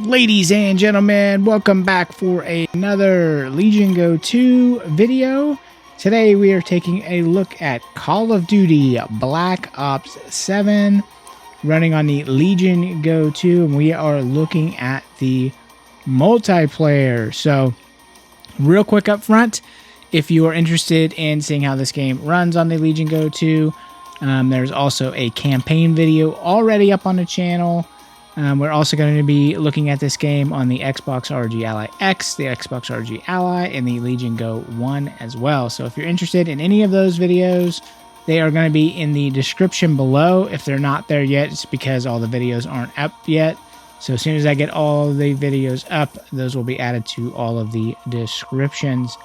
Ladies and gentlemen, welcome back for another Legion Go 2 video. Today we are taking a look at Call of Duty Black Ops 7 running on the Legion Go 2, and we are looking at the multiplayer. So real quick up front, if you are interested in seeing how this game runs on the Legion Go 2, there's also a campaign video already up on the channel. We're also going to be looking at this game on the Xbox RG Ally X, the Xbox RG Ally, and the Legion Go 1 as well. So if you're interested in any of those videos, they are going to be in the description below. If they're not there yet, it's because all the videos aren't up yet. So as soon as I get all the videos up, those will be added to all of the descriptions.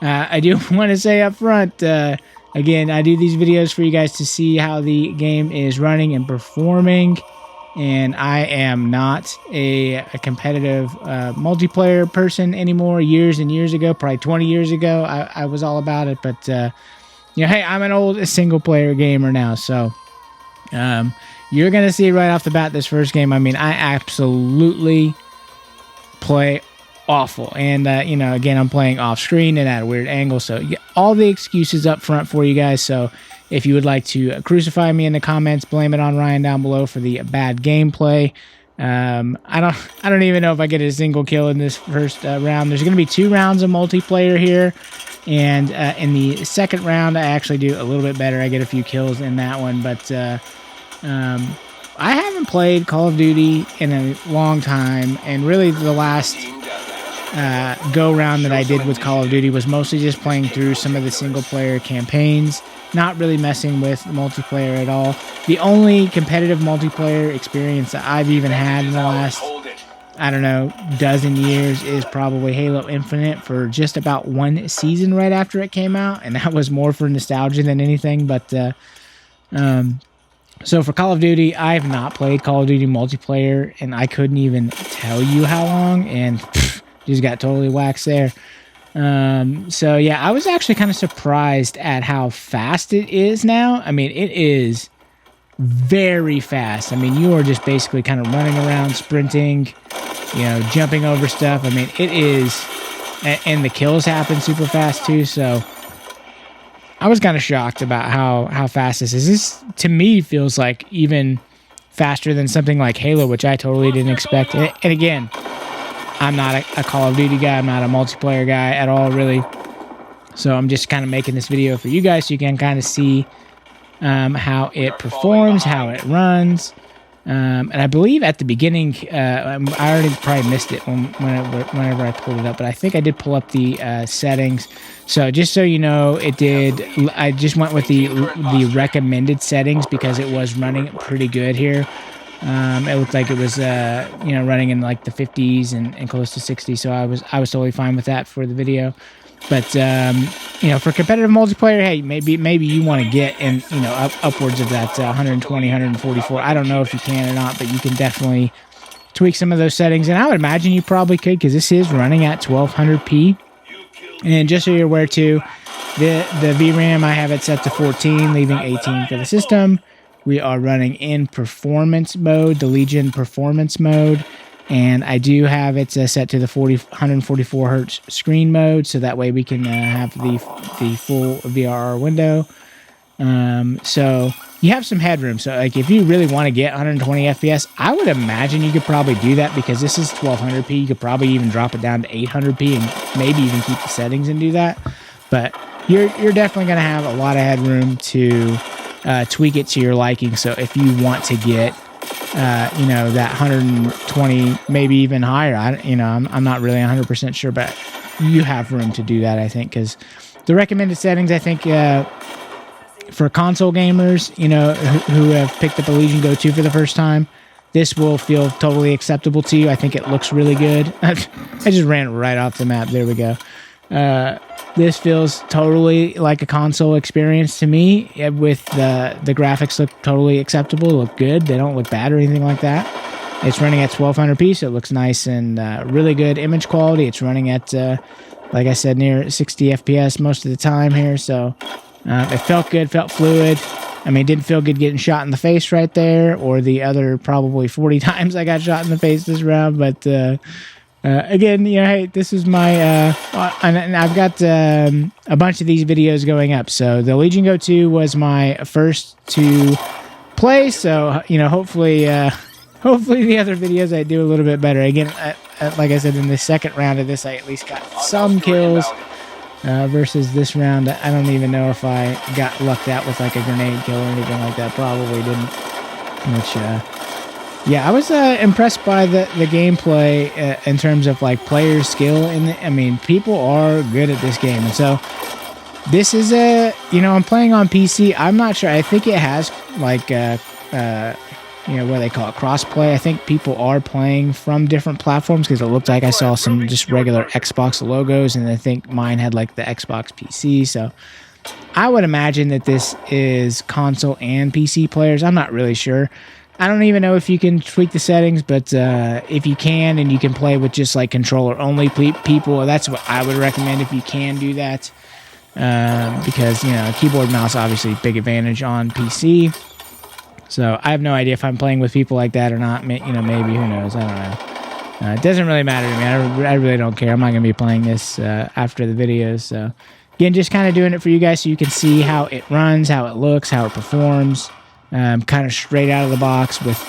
I do want to say up front, again, I do these videos for you guys to see how the game is running and performing. And I am not a competitive multiplayer person anymore. Years and years ago, probably 20 years ago, I was all about it. But, you know, hey, I'm an old single-player gamer now. So you're going to see right off the bat this first game. I mean, I absolutely play awful. And, you know, again, I'm playing off-screen and at a weird angle. So all the excuses up front for you guys. So if you would like to crucify me in the comments, blame it on Ryan down below for the bad gameplay. I don't even know if I get a single kill in this first round. There's going to be 2 rounds of multiplayer here, and in the second round, I actually do a little bit better. I get a few kills in that one, but I haven't played Call of Duty in a long time, and really the last go round that I did with Call of Duty was mostly just playing through some of the single player campaigns, not really messing with multiplayer at all. The only competitive multiplayer experience that I've even had in the last, I don't know, dozen years is probably Halo Infinite for just about 1 season right after it came out, and that was more for nostalgia than anything. But so for Call of Duty, I have not played Call of Duty multiplayer, and I couldn't even tell you how long, and just got totally waxed there. So yeah, I was actually kind of surprised at how fast it is now. I mean, it is very fast. I mean, you are just basically kind of running around, sprinting, you know, jumping over stuff. I mean, it is, and the kills happen super fast too. So I was kind of shocked about how fast this is. This, to me, feels like even faster than something like Halo, which I totally didn't expect. And again, I'm not a Call of Duty guy. I'm not a multiplayer guy at all, really. So I'm just kind of making this video for you guys so you can kind of see how it performs, how it runs. And I believe at the beginning, I already probably missed it whenever I pulled it up, but I think I did pull up the settings. So just so you know, it did. I just went with the recommended settings because it was running pretty good here. It looked like it was, you know, running in like the 50s and close to 60. So I was totally fine with that for the video. But, you know, for competitive multiplayer, hey, maybe you want to get in, you know, upwards of that 120, 144. I don't know if you can or not, but you can definitely tweak some of those settings. And I would imagine you probably could, because this is running at 1200p. And just so you're aware too, the vRam, I have it set to 14, leaving 18 for the system. We are running in performance mode, the Legion performance mode, and I do have it set to the 144 hertz screen mode, so that way we can have the full VRR window. So you have some headroom. So like if you really want to get 120 FPS, I would imagine you could probably do that because this is 1200p. You could probably even drop it down to 800p and maybe even keep the settings and do that. But you're definitely going to have a lot of headroom to tweak it to your liking. So if you want to get, you know, that 120, maybe even higher, I'm not really 100% sure, but you have room to do that, I think, because the recommended settings, I think, for console gamers, you know, who have picked up a Legion Go 2 for the first time, this will feel totally acceptable to you. I think it looks really good. I just ran right off the map. There we go. This feels totally like a console experience to me. With the graphics look totally acceptable, look good. They don't look bad or anything like that. It's running at 1200p, so it looks nice and really good image quality. It's running at, like I said, near 60 FPS most of the time here. So it felt good, felt fluid. I mean, it didn't feel good getting shot in the face right there, or the other probably 40 times I got shot in the face this round. But again, hey, this is my, and I've got a bunch of these videos going up. So the Legion Go 2 was my first to play. So, hopefully the other videos I do a little bit better. Again, like I said, in the second round of this, I at least got some kills. Versus this round, I don't even know if I got lucked out with like a grenade kill or anything like that. Probably didn't. Which, yeah, I was impressed by the gameplay in terms of like player skill. And I mean, people are good at this game. And so this is I'm playing on PC. I'm not sure. I think it has like what they call it, crossplay. I think people are playing from different platforms because it looked like I saw some just regular Xbox logos, and I think mine had like the Xbox PC. So I would imagine that this is console and PC players. I'm not really sure. I don't even know if you can tweak the settings, but if you can, and you can play with just like controller only people, that's what I would recommend if you can do that. Because keyboard mouse obviously big advantage on PC. So I have no idea if I'm playing with people like that or not. Maybe, who knows? I don't know. It doesn't really matter to me. I really don't care. I'm not going to be playing this after the videos. So again, just kind of doing it for you guys so you can see how it runs, how it looks, how it performs. Kind of straight out of the box with,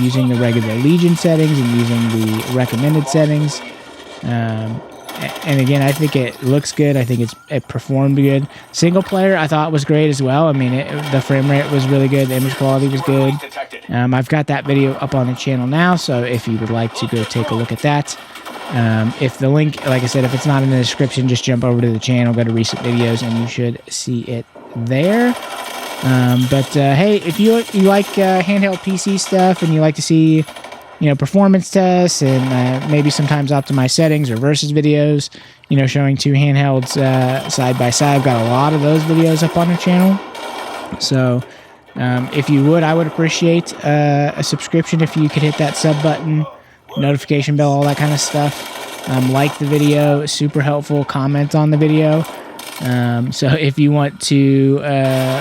using the regular Legion settings and using the recommended settings. And again, I think it looks good. I think it performed good. Single player, I thought was great as well. I mean, the frame rate was really good. The image quality was good. I've got that video up on the channel now, so if you would like to go take a look at that. If the link, like I said, if it's not in the description, just jump over to the channel, go to recent videos, and you should see it there. Hey, if you like handheld PC stuff and you like to see performance tests and maybe sometimes optimized settings or versus videos, showing two handhelds side by side. I've got a lot of those videos up on the channel. So if you would, I would appreciate a subscription if you could hit that sub button, notification bell, all that kind of stuff. Like the video, super helpful. Comment on the video. So if you want to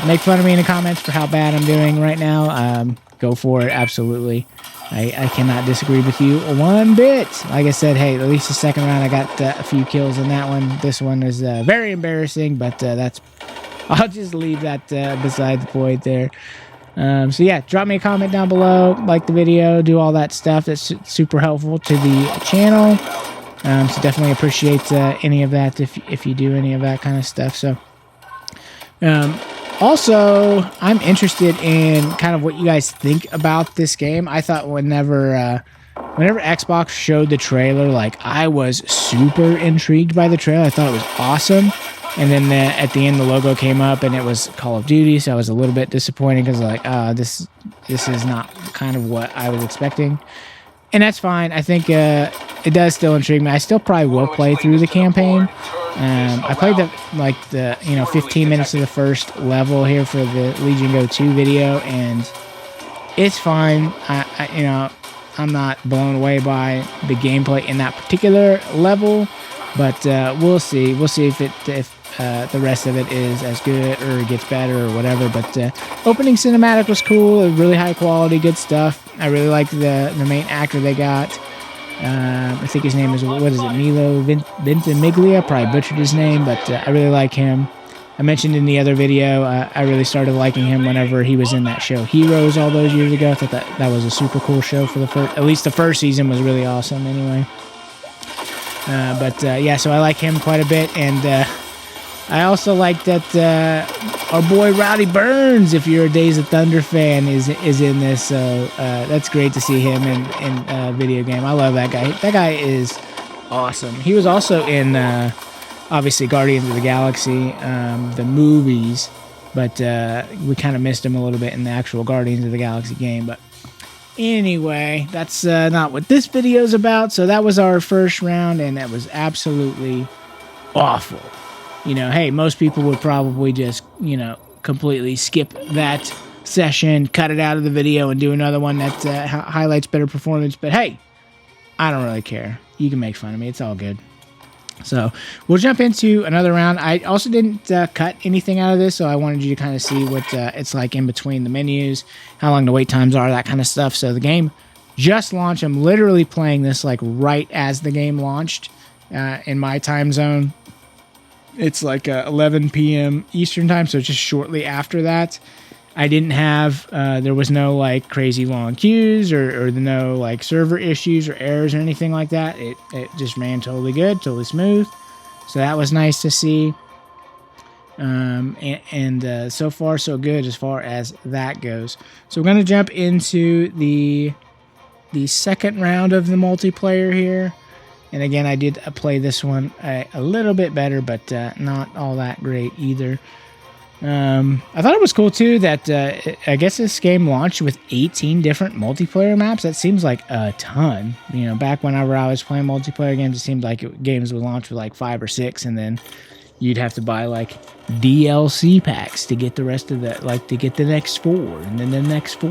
make fun of me in the comments for how bad I'm doing right now, go for it. Absolutely. I cannot disagree with you one bit. Like I said, hey, at least the second round I got a few kills in that one. This one is very embarrassing, but I'll just leave that beside the point there. So yeah, drop me a comment down below, like the video, do all that stuff. That's super helpful to the channel. So definitely appreciate any of that if you do any of that kind of stuff. So also, I'm interested in kind of what you guys think about this game. I thought whenever Xbox showed the trailer, like, I was super intrigued by the trailer. I thought it was awesome. And then at the end, the logo came up, and it was Call of Duty, so I was a little bit disappointed because, like, this is not kind of what I was expecting. And that's fine. I think it does still intrigue me. I still probably will play through the campaign. I played the 15 minutes of the first level here for the Legion Go 2 video, and it's fine. I'm not blown away by the gameplay in that particular level, but we'll see. We'll see if the rest of it is as good or it gets better or whatever. But opening cinematic was cool, really high quality, good stuff. I really liked the main actor they got. I think his name is, Milo Ventimiglia. Probably butchered his name, but I really like him. I mentioned in the other video, I really started liking him whenever he was in that show Heroes all those years ago. I thought that was a super cool show for at least the first season was really awesome anyway. Yeah, so I like him quite a bit, and I also like that our boy Rowdy Burns, if you're a Days of Thunder fan, is in this. So that's great to see him in a video game. I love that guy. That guy is awesome. He was also in, obviously, Guardians of the Galaxy, the movies, but we kind of missed him a little bit in the actual Guardians of the Galaxy game. But anyway, that's not what this video is about. So that was our first round, and that was absolutely awful. Hey, most people would probably just, completely skip that session, cut it out of the video, and do another one that highlights better performance. But hey, I don't really care. You can make fun of me. It's all good. So we'll jump into another round. I also didn't cut anything out of this, so I wanted you to kind of see what it's like in between the menus, how long the wait times are, that kind of stuff. So the game just launched. I'm literally playing this like right as the game launched in my time zone. It's like 11 p.m. Eastern time, so just shortly after that. I didn't have, there was no like crazy long queues or no like server issues or errors or anything like that. It just ran totally good, totally smooth. So that was nice to see. And so far so good as far as that goes. So we're going to jump into the second round of the multiplayer here. And again, I did play this one a little bit better, but not all that great either. I thought it was cool too that I guess this game launched with 18 different multiplayer maps. That seems like a ton. You know, back whenever I was playing multiplayer games, it seemed like games would launch with like 5 or 6, and then you'd have to buy like DLC packs to get the rest of the, like to get the next 4 and then the next 4.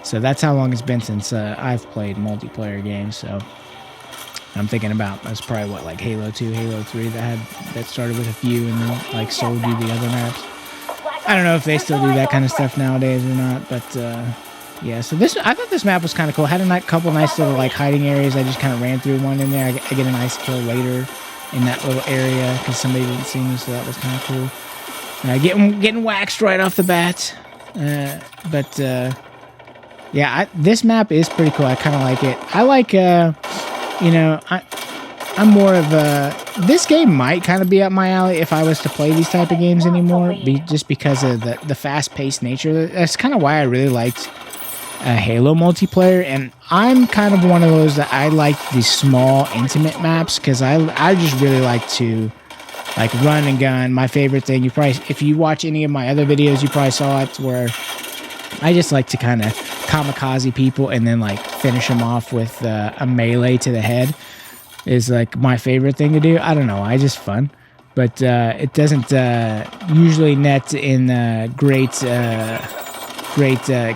So that's how long it's been since I've played multiplayer games. So I'm thinking about, that's probably what, like Halo 2, Halo 3 that started with a few and then like sold you the other maps. I don't know if they still do that kind of stuff nowadays or not, but yeah. So I thought this map was kind of cool. Had a couple nice little like hiding areas. I just kind of ran through one in there. I get a nice kill later in that little area because somebody didn't see me, so that was kind of cool. Getting waxed right off the bat, but yeah, this map is pretty cool. I kind of like it. I like you know, I'm more of a... This game might kind of be up my alley if I was to play these type of games anymore, just because of the fast-paced nature. That's kind of why I really liked Halo multiplayer, and I'm kind of one of those that I like these small, intimate maps, because I just really like to like run and gun. My favorite thing, if you watch any of my other videos, you probably saw it, where I just like to kind of kamikaze people and then like finish them off with a melee to the head is like my favorite thing to do. I don't know, it's just fun, but it doesn't usually net in great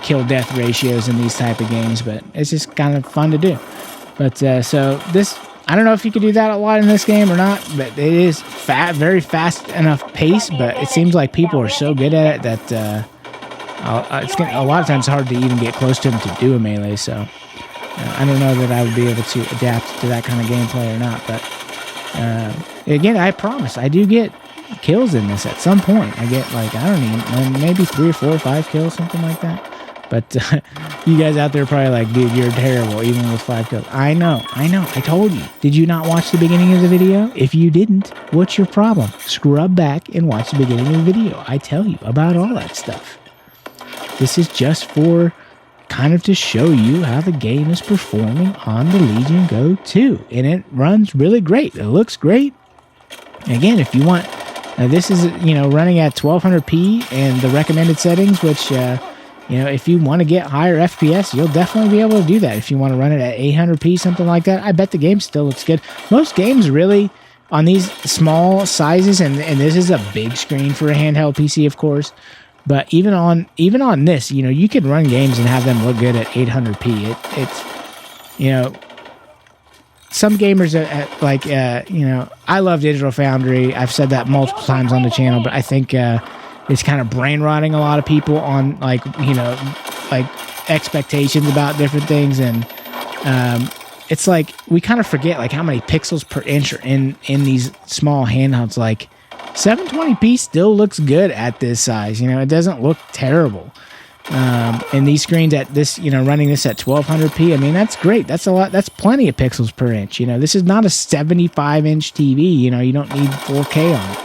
kill death ratios in these type of games, but it's just kind of fun to do. But so this, I don't know if you could do that a lot in this game or not, but it is very fast enough pace, but it seems like people are so good at it that it's a lot of times hard to even get close to them to do a melee, so I don't know that I would be able to adapt to that kind of gameplay or not, but again, I promise, I do get kills in this at some point. I get like, I don't even, maybe 3 or 4 or 5 kills, something like that. But you guys out there are probably like, dude, you're terrible, even with 5 kills. I know, I told you. Did you not watch the beginning of the video? If you didn't, what's your problem? Scrub back and watch the beginning of the video. I tell you about all that stuff. This is just for kind of to show you how the game is performing on the Legion Go 2. And it runs really great. It looks great. Again, if you want, this is, running at 1200p and the recommended settings, which, if you want to get higher FPS, you'll definitely be able to do that. If you want to run it at 800p, something like that, I bet the game still looks good. Most games really, on these small sizes, and this is a big screen for a handheld PC, of course, but even on this, you could run games and have them look good at 800p. It's, some gamers I love Digital Foundry. I've said that multiple times on the channel, but I think it's kind of brain rotting a lot of people on expectations about different things, and it's like we kind of forget like how many pixels per inch are in these small handhelds. Like 720p still looks good at this size. It doesn't look terrible. And these screens at this, running this at 1200p, I mean, that's great. That's a lot. That's plenty of pixels per inch. This is not a 75-inch TV. You don't need 4K on it.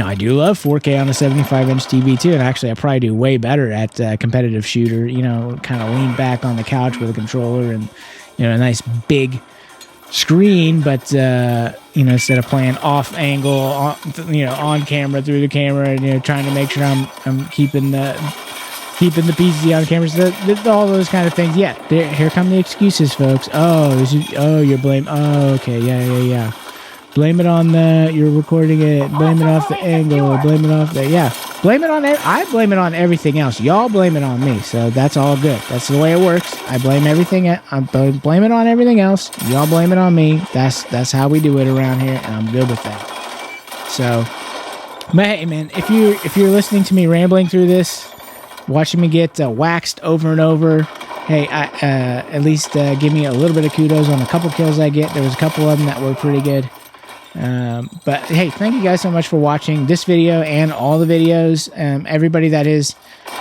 I do love 4K on a 75-inch TV too, and actually I probably do way better at competitive shooter, kind of lean back on the couch with a controller and, a nice big screen, but, instead of playing off angle, on camera, through the camera, and, trying to make sure I'm keeping the PC on camera, so all those kind of things. Yeah, here come the excuses, folks. You're blame. Oh, okay, yeah. Blame it on you're recording it. Blame it off the angle. Blame it off the, yeah. blame it on I blame it on everything else. Y'all blame it on me, so that's all good. That's the way it works. I blame everything. I blame it on everything else. Y'all blame it on me. That's how we do it around here, and I'm good with that. So, but hey, man, if you're listening to me rambling through this, watching me get waxed over and over, hey, at least give me a little bit of kudos on a couple kills I get. There was a couple of them that were pretty good. But hey, thank you guys so much for watching this video and all the videos. Everybody that has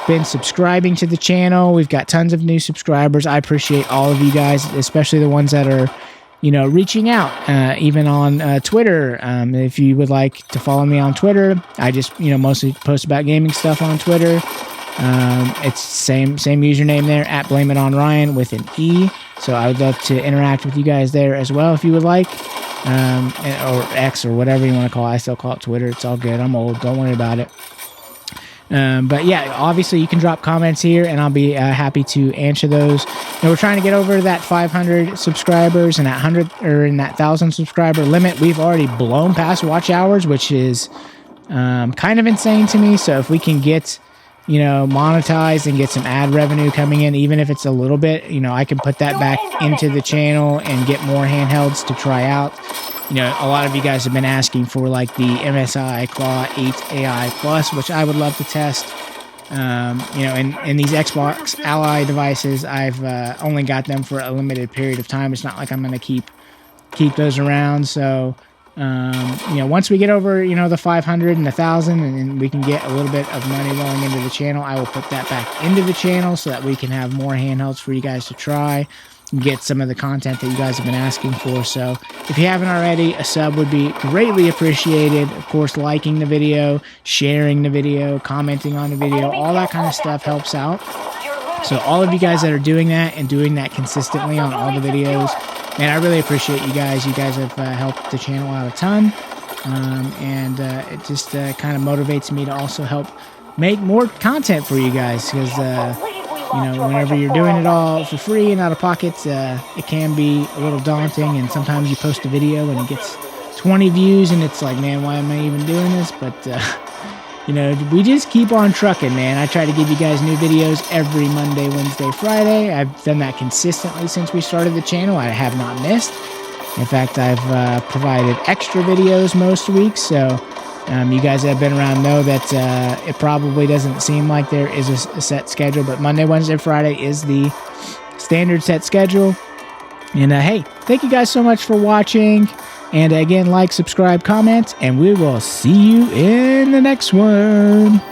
been subscribing to the channel, we've got tons of new subscribers. I appreciate all of you guys, especially the ones that are, reaching out, even on Twitter. If you would like to follow me on Twitter, I just, mostly post about gaming stuff on Twitter. It's same username there, at Blame It On Ryan with an E. So I would love to interact with you guys there as well if you would like. Or X or whatever you want to call it. I still call it Twitter. It's all good. I'm old. Don't worry about it. But yeah, obviously you can drop comments here and I'll be happy to answer those. We're trying to get over that 500 subscribers and that 1,000 subscriber limit. We've already blown past watch hours, which is kind of insane to me. So if we can get monetized and get some ad revenue coming in, even if it's a little bit, I can put that back into the channel and get more handhelds to try out. A lot of you guys have been asking for like the MSI Claw 8 AI Plus, which I would love to test. In these Xbox Ally devices, I've only got them for a limited period of time. It's not like I'm going to keep those around. So, once we get over, the 500 and 1,000 and we can get a little bit of money rolling into the channel, I will put that back into the channel so that we can have more handhelds for you guys to try and get some of the content that you guys have been asking for. So if you haven't already, a sub would be greatly appreciated. Of course, liking the video, sharing the video, commenting on the video, all that kind of stuff helps out. So all of you guys that are doing that and doing that consistently on all the videos, man, I really appreciate you guys. You guys have helped the channel out a ton. And it just kind of motivates me to also help make more content for you guys. Because, whenever you're doing it all for free and out of pocket, it can be a little daunting. And sometimes you post a video and it gets 20 views and it's like, man, why am I even doing this? But, we just keep on trucking, man. I try to give you guys new videos every Monday, Wednesday, Friday. I've done that consistently since we started the channel. I have not missed. In fact, I've provided extra videos most weeks. So you guys that have been around know that it probably doesn't seem like there is a set schedule. But Monday, Wednesday, Friday is the standard set schedule. And hey, thank you guys so much for watching. And again, like, subscribe, comment, and we will see you in the next one.